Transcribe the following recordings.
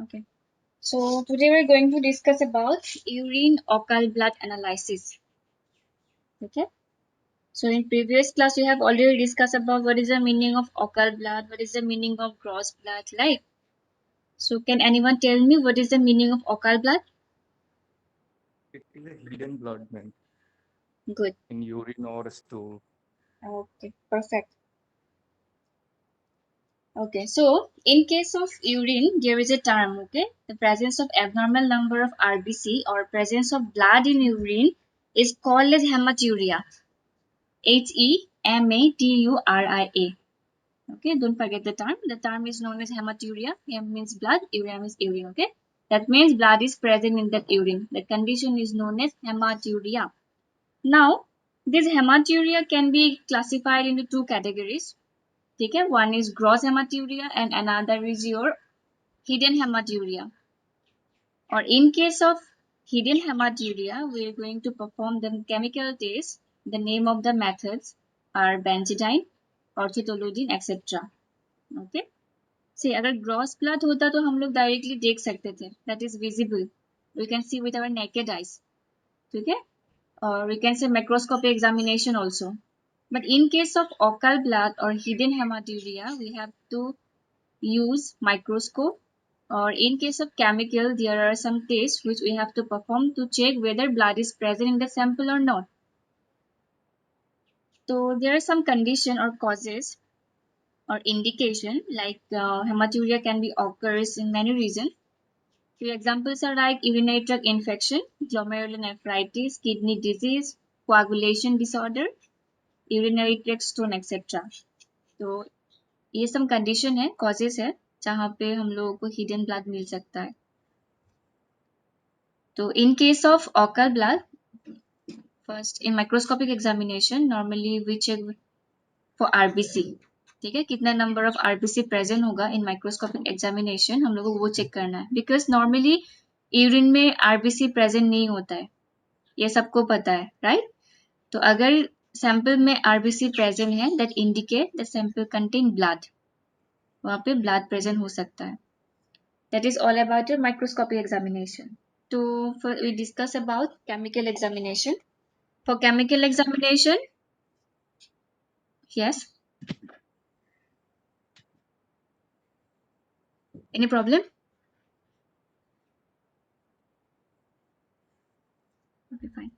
Okay. So today we're going to discuss about urine occult blood analysis. Okay. So in previous class we have already discussed about what is the meaning of occult blood, what is the meaning of gross blood, right? So can anyone tell me what is the meaning of occult blood? It is a hidden blood, man, Good. in urine or stool. Okay. Perfect. Okay. So in case of urine, there is a term. Okay. The presence of abnormal number of RBC or presence of blood in urine is called as hematuria. Hematuria. Okay, don't forget the term. The term is known as hematuria. Hem means blood, urea means urine. Okay, that means blood is present in that urine. That condition is known as hematuria. Now, this hematuria can be classified into two categories. Okay, one is gross hematuria and another is your hidden hematuria. Or in case of hidden hematuria, we are going to perform the chemical test. The name of the methods are benzidine, orthotoludine, etc. Okay. See, अगर gross blood होता तो हम लोग directly देख सकते थे. That is visible. We can see with our naked eyes. ठीक है? Or we can say microscopic examination also. But in case of occult blood or hidden hematuria, we have to use microscope. Or in case of chemical, there are some tests which we have to perform to check whether blood is present in the sample or not. So there are some condition or causes or indication like hematuria can be occurs in many reasons. Few examples are like urinary tract infection, glomerulonephritis, kidney disease, coagulation disorder, urinary tract stone, etc. तो ये सब condition है, causes है जहाँ पे हम लोगों को हिडन ब्लड मिल सकता है. तो in case of occult blood, first in microscopic examination, normally we check for RBC. ठीक है, कितना नंबर ऑफ आरबीसी प्रेजेंट होगा इन माइक्रोस्कोपिक एग्जामिनेशन हम लोगों को वो चेक करना है. बिकॉज नॉर्मली यूरिन में आरबीसी प्रेजेंट नहीं होता है, ये सबको पता है, राइट? तो अगर सैंपल में आरबीसी प्रेजेंट है, that indicate the sample contain blood, वहां पे ब्लड प्रेजेंट हो सकता है. That is all about your microscopic examination. तो we discuss about chemical examination. For chemical examination, yes, any problem? Okay, fine.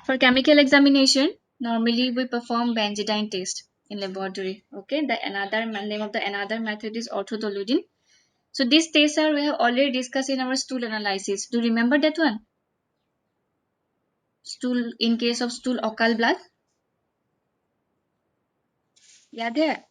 For chemical examination, normally we perform benzidine test in laboratory. Okay, the another name of the another method is orthotoludine. So these tests are we have already discussed in our stool analysis. Do you remember that one? Stool, in case of stool occult blood, याद है?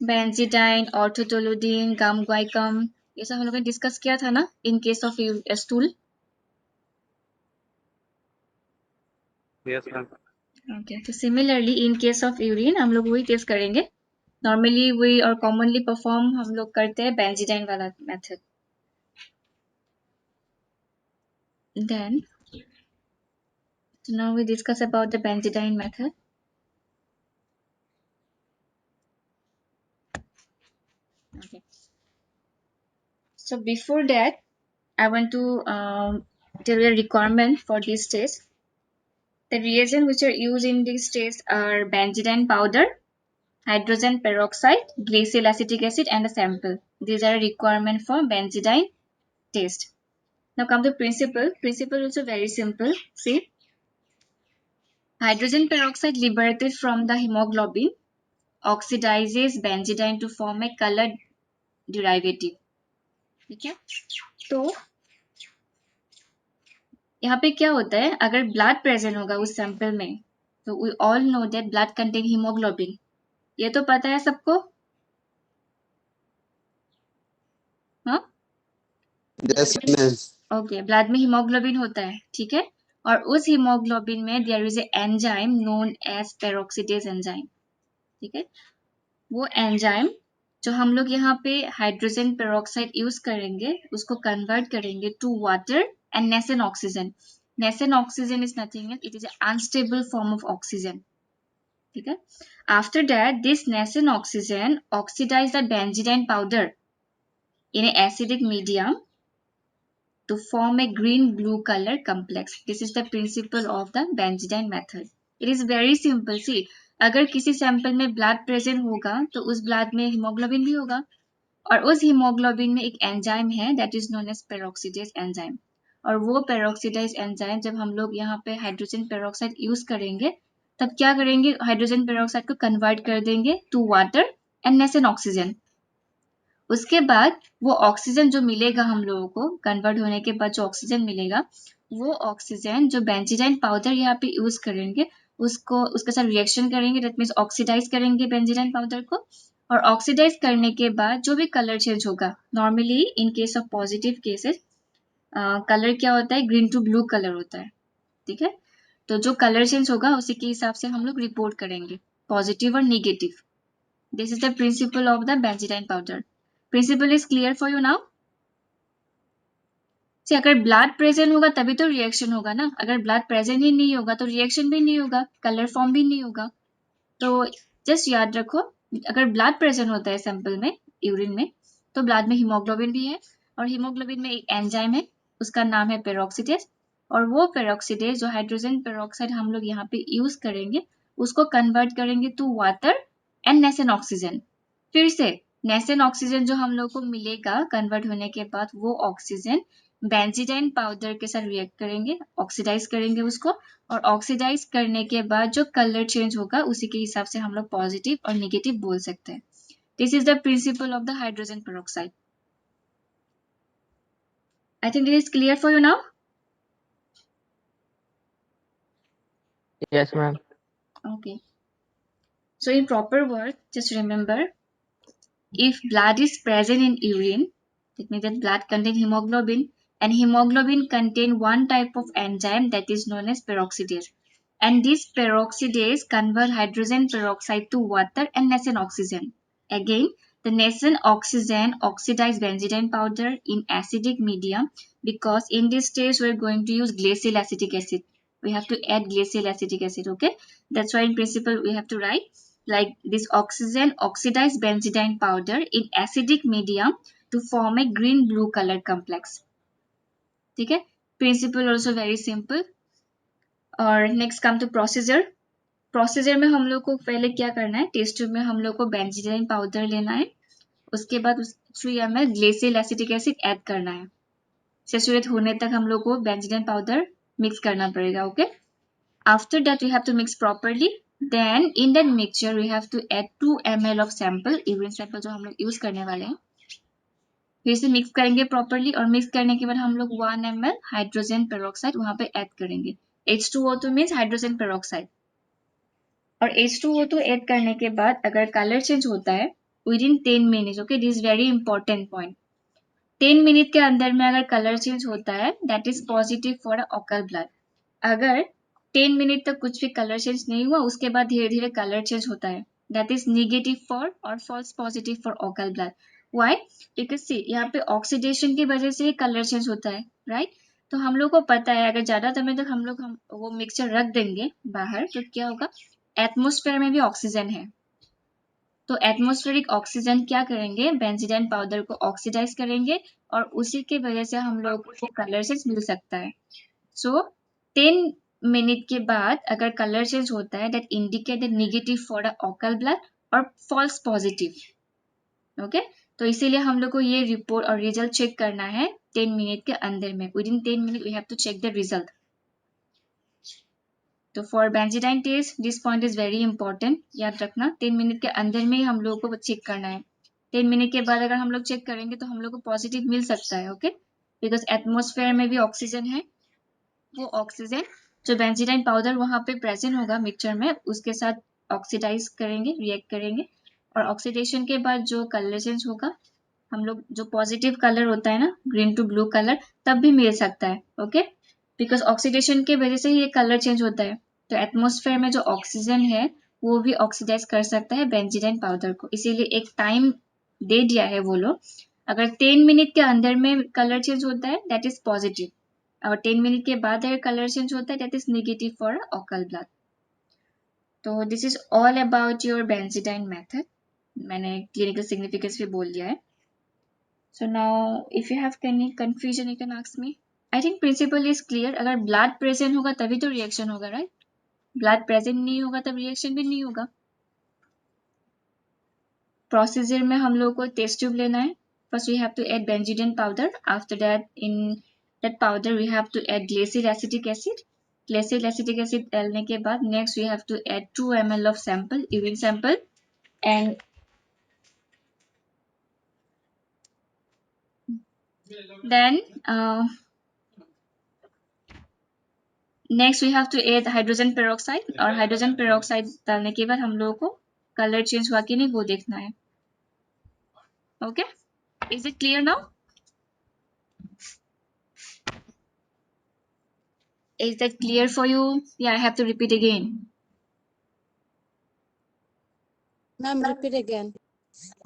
Benzidine, orthotoludine, gum-guaiacum, ये सब हम लोगों ने discuss किया था ना in case of stool. Yes, ma'am. Okay, so similarly in case of urine हम लोग वही टेस्ट करेंगे. Normally we or commonly perform हम लोग करते हैं benzidine वाला method. Then, so now we discuss about the benzidine method. Okay. So before that, I want to tell you a requirement for this test. The reagents which are used in this test are benzidine powder, hydrogen peroxide, glacial acetic acid, and a sample. These are a requirement for benzidine test. Now come to principle. Principle is also very simple. See, hydrogen peroxide liberated from the hemoglobin oxidizes benzidine to form a colored derivative. ठीक है, तो यहाँ पे क्या होता है, अगर blood present होगा उस सैंपल में, तो we all know that blood contain haemoglobin. ये तो पता है सबको, हाँ? Yes, ma'am. ओके, ब्लड में हीमोग्लोबिन होता है, ठीक है, और उस हीमोग्लोबिन में there is a enzyme known as peroxidase enzyme. ठीक है, वो एंजाइम जो हम लोग यहाँ पे हाइड्रोजन पेरोक्साइड यूज करेंगे, उसको कन्वर्ट करेंगे to water and nascent oxygen. Nascent oxygen is nothing else, it is unstable form of oxygen. ठीक है. After that, this nascent oxygen oxidize the benzidine powder in an acidic medium to form a green-blue color complex. This is the principle of the benzidine method. It is very simple. See, अगर किसी sample में blood present होगा तो उस blood में haemoglobin भी होगा और उस हीमोग्लोबिन में एक एंजाइम है that is known as peroxidase enzyme. और वो पेरोक्सीडेज एंजाइम जब हम लोग यहाँ पे हाइड्रोजन पेरोक्साइड यूज करेंगे तब क्या करेंगे, हाइड्रोजन पेरोक्साइड को कन्वर्ट कर देंगे to water and nascent oxygen. उसके बाद वो ऑक्सीजन जो मिलेगा हम लोगों को कन्वर्ट होने के बाद जो ऑक्सीजन मिलेगा वो ऑक्सीजन जो बेंजीडाइन पाउडर यहाँ पे यूज करेंगे उसको उसके साथ रिएक्शन करेंगे, दैट मीन्स ऑक्सीडाइज करेंगे बेंजीडाइन पाउडर को. और ऑक्सीडाइज करने के बाद जो भी कलर चेंज होगा, normally in case of positive cases colour क्या होता है, ग्रीन टू ब्लू कलर होता है. ठीक है, तो जो कलर चेंज होगा उसी के हिसाब से हम लोग रिपोर्ट करेंगे, पॉजिटिव और negative. This is the principle of the benzidine powder. Principle is clear for you now. See, अगर ब्लड प्रेजेंट होगा तभी तो रिएक्शन होगा ना, अगर ब्लड प्रेजेंट ही नहीं होगा तो रिएक्शन भी नहीं होगा, कलर फॉर्म भी नहीं होगा. तो जस्ट याद रखो, अगर ब्लड प्रेजेंट होता है सैंपल में, यूरिन में, तो ब्लड में हीमोग्लोबिन भी है और हीमोग्लोबिन में एक एंजाइम है, उसका नाम है पेरोक्सीडेज. और वो पेरोक्सीडेज जो हाइड्रोजन पेरोक्साइड हम लोग यहाँ पे यूज करेंगे उसको कन्वर्ट करेंगे to water and nascent oxygen. फिर से नेसेंट ऑक्सीजन जो हम लोग को मिलेगा कन्वर्ट होने के बाद वो ऑक्सीजन बेंजीडाइन पाउडर के साथ रिएक्ट करेंगे, ऑक्सीडाइज करेंगे उसको, और ऑक्सीडाइज करने के बाद जो कलर चेंज होगा उसी के हिसाब से हम लोग पॉजिटिव और नेगेटिव बोल सकते हैं. This is the principle of the hydrogen peroxide. I think this is clear for you now. Yes, ma'am. Okay. So in proper words, just remember, if blood is present in urine, that means that blood contains hemoglobin, and hemoglobin contain one type of enzyme that is known as peroxidase. And this peroxidase convert hydrogen peroxide to water and nascent oxygen. Again, the nascent oxygen oxidize benzidine powder in acidic medium, because in this stage we're going to use glacial acetic acid. We have to add glacial acetic acid, okay? That's why in principle we have to write like this: oxygen oxidize benzidine powder in acidic medium to form a green blue color complex. ठीक है, principle also very simple. और next come to procedure. Procedure में हम लोग को पहले क्या करना है, टेस्ट ट्यूब में हम लोग को बेंजीडाइन पाउडर लेना है, उसके बाद 3 ml ग्लेसियल एसिटिक एसिड ऐड करना है. सैचुरेट होने तक हम लोग को बेंजीडाइन पाउडर मिक्स करना पड़ेगा. Okay, after that we have to mix properly. Then in that mixture we have to add 2 ml of sample, urine sample जो हम लोग यूज करने वाले हैं. फिर से मिक्स करेंगे प्रॉपर्ली, और मिक्स करने के बाद हम लोग 1 ml हाइड्रोजन पेरोक्साइड वहां पे ऐड करेंगे. H2O2 means hydrogen peroxide. और H2O2 ऐड करने के बाद अगर कलर चेंज होता है within 10 minutes, okay, this is very important point, 10 minute के अंदर में अगर कलर चेंज होता है that is positive for occult blood. अगर 10 मिनट तक कुछ भी कलर चेंज नहीं हुआ उसके बाद धीरे धीरे कलर चेंज होता है दैट इज निगेटिव फॉर और false positive for occult blood. Why? Because see यहाँ पे ऑक्सीडेशन की वजह से कलर चेंज होता है, राइट? तो हम लोग को पता है अगर ज्यादा समय तक हम लोग वो मिक्सचर रख देंगे बाहर तो क्या होगा, एटमॉस्फेयर में भी ऑक्सीजन है, तो एटमॉस्फेरिक ऑक्सीजन क्या करेंगे, बेंजीडाइन पाउडर को ऑक्सीडाइज करेंगे और उसी की वजह से हम लोग को कलर चेंज मिल सकता है. सो 10 मिनट के बाद अगर कलर चेंज होता है that indicate negative for the occult blood और फॉल्स पॉजिटिव. ओके, तो इसीलिए हम लोग को ये रिपोर्ट और रिजल्ट चेक करना है 10 मिनट के अंदर में. Within 10 minute we have to check the result. तो for benzidine test this point is very important, याद रखना 10 मिनट के अंदर में हम लोगों को चेक करना है. 10 मिनट के बाद अगर हम लोग चेक करेंगे तो हम लोग को पॉजिटिव मिल सकता है, ओके, बिकॉज एटमॉस्फेयर में भी ऑक्सीजन है. वो ऑक्सीजन जो बेंजीडाइन पाउडर वहां पे प्रेजेंट होगा मिक्सचर में उसके साथ ऑक्सीडाइज करेंगे, रिएक्ट करेंगे, और ऑक्सीडेशन के बाद जो कलर चेंज होगा हम लोग जो पॉजिटिव कलर होता है ना, ग्रीन टू ब्लू कलर, तब भी मिल सकता है. ओके, बिकॉज ऑक्सीडेशन के वजह से ही ये कलर चेंज होता है. तो एटमॉस्फेयर में जो ऑक्सीजन है वो भी ऑक्सीडाइज कर सकता है बेंजीडाइन पाउडर को, इसीलिए एक टाइम दे दिया है वो लोग. अगर 10 मिनट के अंदर में कलर चेंज होता है दैट इज पॉजिटिव, और 10 मिनट के बाद अगर कलर चेंज होता है that is negative for occult blood. तो this is all about your benzidine method. मैंने क्लिनिकल सिग्निफिकेंस भी बोल दिया है. So now if you have any confusion you can ask me. I think principle is clear. अगर blood present होगा तभी तो reaction होगा, right? Blood present नहीं होगा तब reaction भी नहीं होगा. Procedure में हम लोग को test tube लेना है. First we have to add benzidine powder. After that in that powder we have to add glacial acetic acid. Glacial acetic acid डालने के बाद next we have to add 2 ml of sample, urine sample, and then next we have to add hydrogen peroxide. और hydrogen peroxide डालने के बाद हम लोगों को color change हुआ कि नहीं वो देखना है. Okay, is it clear now? Is that clear for you? Yeah, I have to repeat again. Ma'am, repeat again.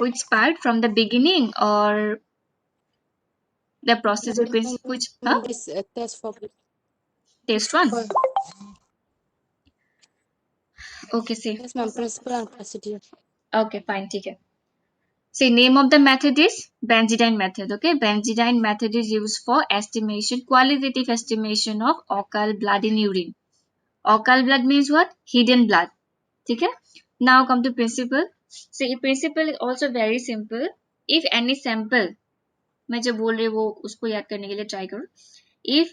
Which part, from the beginning or the procedure? Which This test for test one? Okay, see. yes, ma'am. Principle and procedure. Okay, fine, ठीक है. See, name of the method is Benzidine method. Okay, Benzidine method is used for estimation, qualitative estimation of occult blood in urine. Occult blood means what? Hidden blood. ठीक है. Now come to principle. See, principle is also very simple. If any sample, मैं जो बोल रही हूँ वो उसको याद करने के लिए try करो. If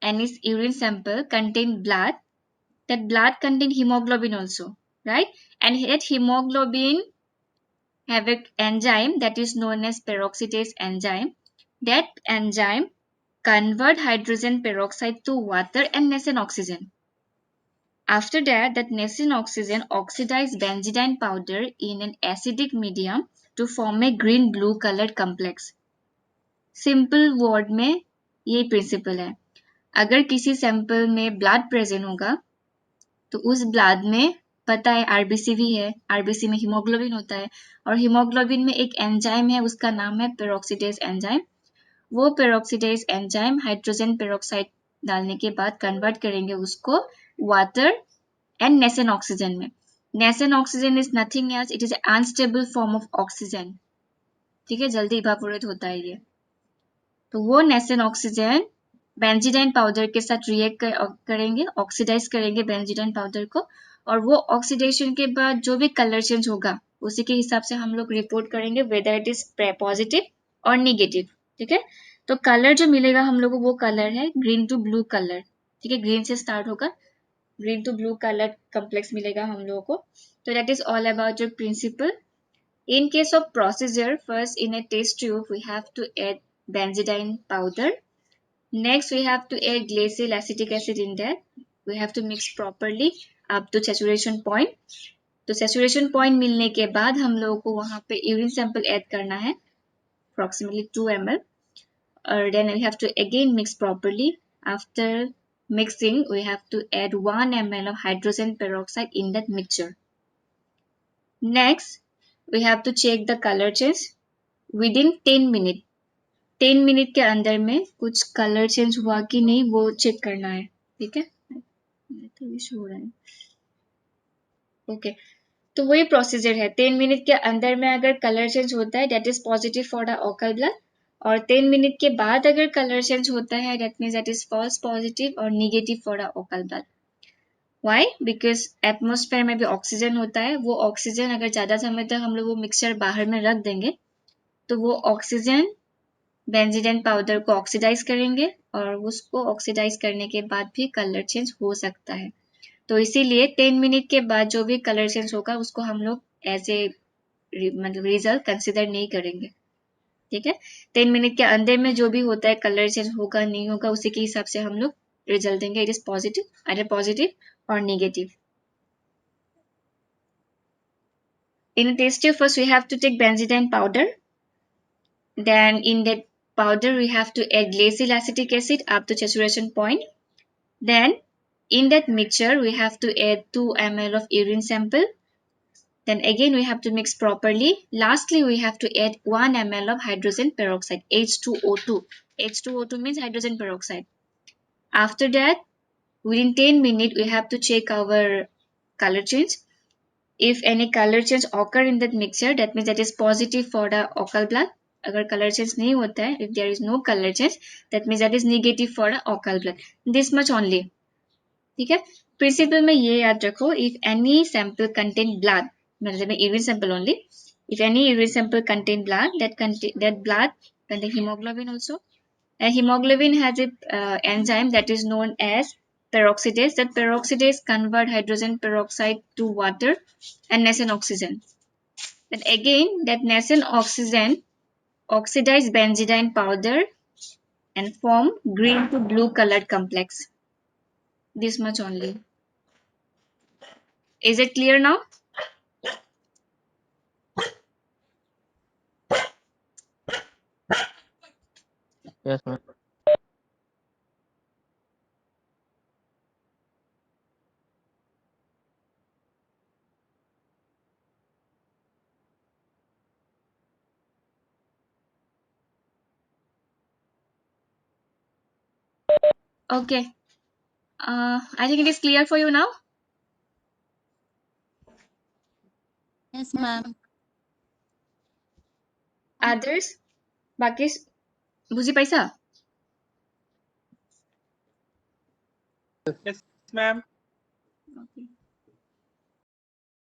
any urine sample contain blood, that blood contain hemoglobin also, right? And that hemoglobin have an enzyme that is known as peroxidase enzyme. That enzyme convert hydrogen peroxide to water and nascent oxygen. After that, that nascent oxygen oxidize benzidine powder in an acidic medium to form a green-blue colored complex. Simple word में ये principle है. अगर किसी sample में blood present होगा तो उस blood में पता है आरबीसी भी है, आरबीसी में हीमोग्लोबिन होता है और हीमोग्लोबिन में एक एंजाइम है, उसका नाम है पेरोक्सीडेज एंजाइम. वो पेरोक्सीडेज एंजाइम हाइड्रोजन पेरोक्साइड डालने के बाद कन्वर्ट करेंगे उसको वाटर एंड नेसेंट ऑक्सीजन में. Nascent oxygen is nothing else, it is unstable form of oxygen. ठीक है, जल्दी इवापोरेट होता है ये. तो वो नेसेंट ऑक्सीजन बेंजीडाइन पाउडर के साथ रिएक्ट करेंगे, ऑक्सीडाइज करेंगे बेंजीडाइन पाउडर को और वो ऑक्सीडेशन के बाद जो भी कलर चेंज होगा उसी के हिसाब से हम लोग रिपोर्ट करेंगे वेदर इट इज पॉजिटिव और निगेटिव. ठीक है, तो कलर जो मिलेगा हम लोग को वो कलर है ग्रीन टू ब्लू कलर. ठीक है, ग्रीन से स्टार्ट होगा, green to blue colour complex मिलेगा हम लोगों को. तो that is all about your principle. In case of procedure, first in a test tube we have to add benzidine powder. Next we have to add glacial acetic acid in that. We have to mix properly up to saturation point. तो saturation point मिलने के बाद हम लोगों को वहाँ पे urine sample add करना है approximately 2 ml. और then we have to again mix properly. After mixing we have to add 1 ml of hydrogen peroxide in that mixture. Next we have to check the color change within 10 minutes. 10 minute के अंदर में कुछ colour change हुआ कि नहीं वो check करना है. ठीक है, तो ये शो हो रहा है. ओके, तो वही प्रोसीजर है. 10 मिनट के अंदर में अगर कलर चेंज होता है that is positive for the occult blood और 10 मिनट के बाद अगर कलर चेंज होता है that means that is false positive और negative for the occult blood. Why? Because atmosphere में भी ऑक्सीजन होता है. वो ऑक्सीजन अगर ज़्यादा समय तक हम लोग वो मिक्सचर बाहर में रख देंगे तो वो ऑक्सीजन बेंजीडाइन पाउडर को ऑक्सीडाइज करेंगे और उसको ऑक्सीडाइज करने के बाद भी कलर चेंज हो सकता है. तो इसीलिए 10 मिनट के बाद जो भी कलर चेंज होगा उसको हम लोग एज ए मतलब रिजल्ट कंसिडर नहीं करेंगे. ठीक है, 10 मिनट के अंदर में जो भी होता है कलर चेंज होगा नहीं होगा उसी के हिसाब से हम लोग रिजल्ट देंगे. It is positive, either positive और negative. In a test tube first we have to take benzidine powder. Then in that powder we have to add glacial acetic acid up to saturation point. Then in that mixture we have to add 2 ml of urine sample. Then again we have to mix properly. Lastly we have to add 1 ml of hydrogen peroxide, H2O2. H2O2 means hydrogen peroxide. After that within 10 minutes we have to check our color change. If any color change occur in that mixture, that means that is positive for the occult blood. अगर color change नहीं होता है, if there is no color change, that means that is negative for the occult blood. This much only. ठीक है. Principle में ये याद रखो, if any sample contain blood, मतलब urine sample only. If any urine sample contain blood, that blood contain hemoglobin also. Hemoglobin has a enzyme that is known as peroxidase. That peroxidase convert hydrogen peroxide to water and nascent oxygen. Then again, that nascent oxygen oxidize benzidine powder and form green to blue colored complex. This much only. Is it clear now? Yes, ma'am. Okay. I think it is clear for you now. Yes, ma'am. Others? बाकी बुझी पैसा? Yes, ma'am. Okay.